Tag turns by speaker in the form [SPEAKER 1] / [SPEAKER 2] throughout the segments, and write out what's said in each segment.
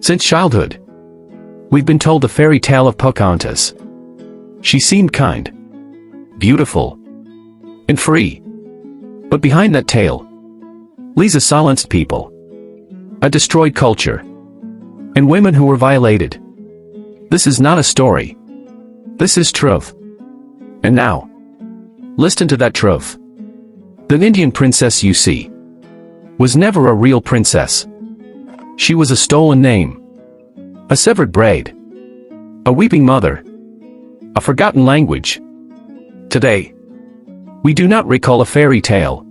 [SPEAKER 1] Since childhood, we've been told the fairy tale of Pocahontas. She seemed kind, beautiful, and free. But behind that tale lies a silenced people, a destroyed culture, and women who were violated. This is not a story. This is truth. And now, listen to that truth. The Indian princess you see was never a real princess. She was a stolen name, a severed braid, a weeping mother, a forgotten language. Today, we do not recall a fairy tale.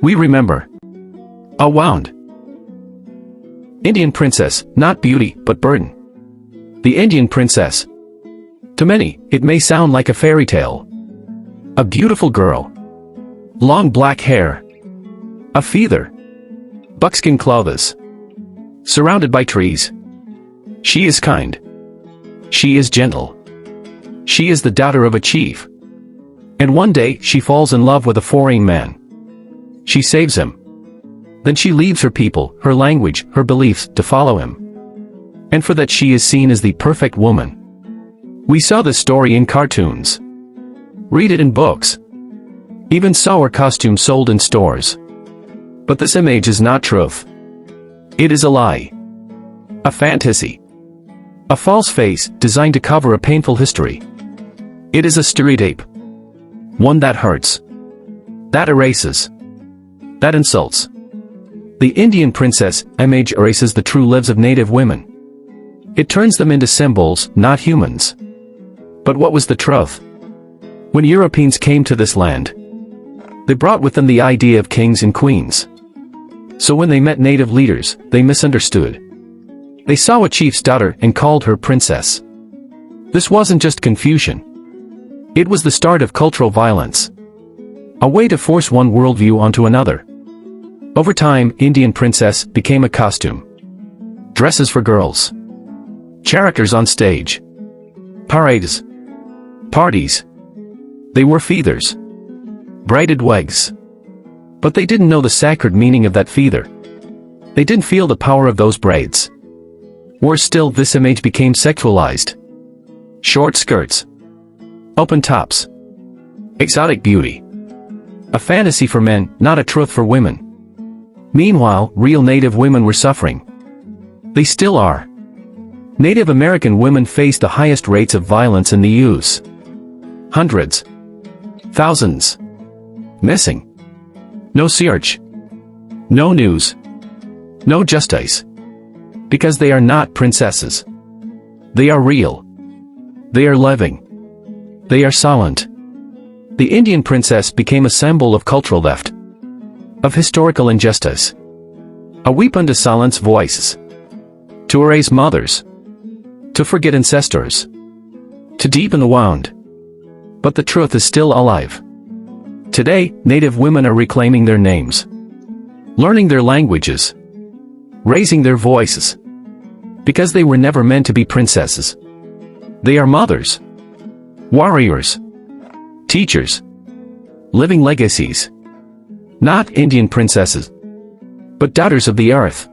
[SPEAKER 1] We remember a wound Indian princess, not beauty, but burden. The Indian princess. To many, it may sound like a fairy tale. A beautiful girl, long black hair, a feather, buckskin clothes, surrounded by trees. She is kind. She is gentle. She is the daughter of a chief. And one day she falls in love with a foreign man. She saves him. Then she leaves her people, her language, her beliefs, to follow him. And for that she is seen as the perfect woman. We saw this story in cartoons. Read it in books. Even saw her costume sold in stores. But this image is not truth. It is a lie. A fantasy. A false face designed to cover a painful history. It is a stereotype. One that hurts. That erases. That insults. The Indian princess image erases the true lives of native women. It turns them into symbols, not humans. But what was the truth? When Europeans came to this land, they brought with them the idea of kings and queens. So when they met native leaders, they misunderstood. They saw a chief's daughter and called her princess. This wasn't just confusion. It was the start of cultural violence. A way to force one worldview onto another. Over time, Indian princess became a costume. Dresses for girls. Characters on stage. Parades. Parties. They wore feathers. Braided wigs. But they didn't know the sacred meaning of that feather. They didn't feel the power of those braids. Worse still, this image became sexualized. Short skirts. Open tops. Exotic beauty. A fantasy for men, not a truth for women. Meanwhile, real Native women were suffering. They still are. Native American women face the highest rates of violence in the U.S. Hundreds. Thousands. Missing. No search. No news. No justice. Because they are not princesses. They are real. They are living. They are silent. The Indian princess became a symbol of cultural theft. Of historical injustice. A weapon to silence voices. To erase mothers. To forget ancestors. To deepen the wound. But the truth is still alive. Today, Native women are reclaiming their names. Learning their languages. Raising their voices. Because they were never meant to be princesses. They are mothers. Warriors. Teachers. Living legacies. Not Indian princesses. But daughters of the earth.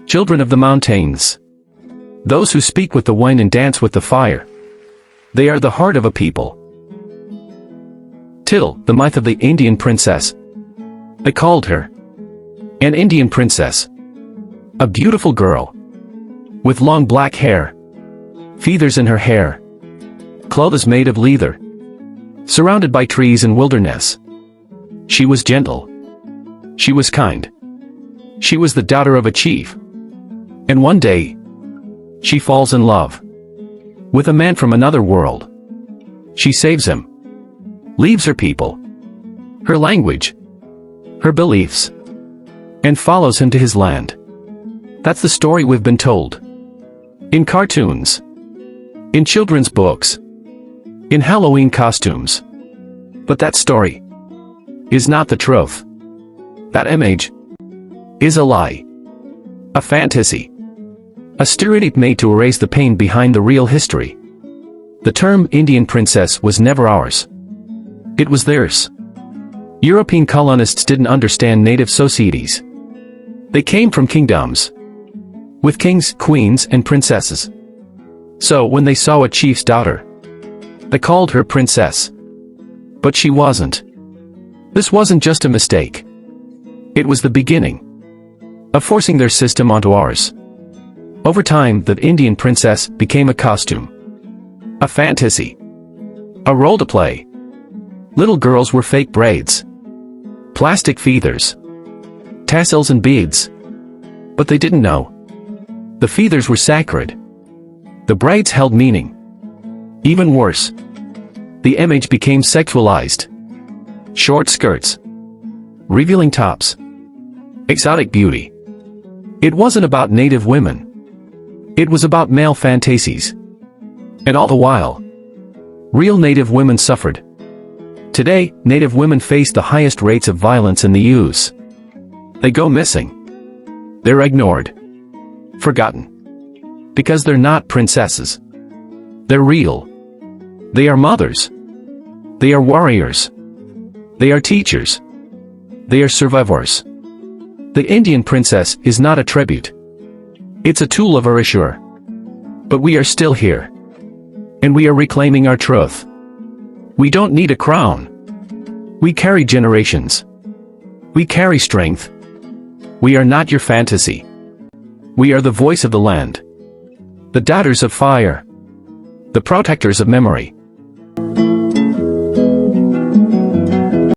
[SPEAKER 1] Children of the mountains. Those who speak with the wind and dance with the fire. They are the heart of a people. Till, the myth of the Indian princess. They called her an Indian princess. A beautiful girl. With long black hair. Feathers in her hair. Clothes made of leather. Surrounded by trees and wilderness. She was gentle. She was kind. She was the daughter of a chief. And one day, she falls in love with a man from another world. She saves him. Leaves her people. Her language. Her beliefs. And follows him to his land. That's the story we've been told. In cartoons. In children's books. In Halloween costumes. But that story is not the truth. That image is a lie. A fantasy. A stereotype made to erase the pain behind the real history. The term Indian princess was never ours. It was theirs. European colonists didn't understand native societies. They came from kingdoms, with kings, queens, and princesses. So when they saw a chief's daughter, they called her princess. But she wasn't. This wasn't just a mistake. It was the beginning of forcing their system onto ours. Over time, the Indian princess became a costume, a fantasy, a role to play. Little girls were fake braids, plastic feathers, tassels and beads. But they didn't know. The feathers were sacred. The braids held meaning. Even worse, the image became sexualized. Short skirts, revealing tops, exotic beauty. It wasn't about native women. It was about male fantasies. And all the while, real native women suffered. Today, native women face the highest rates of violence in the U.S. They go missing. They're ignored, forgotten. Because they're not princesses. They're real. They are mothers. They are warriors. They are teachers. They are survivors. The Indian princess is not a tribute. It's a tool of erasure. But we are still here. And we are reclaiming our truth. We don't need a crown. We carry generations. We carry strength. We are not your fantasy. We are the voice of the land. The daughters of fire. The protectors of memory.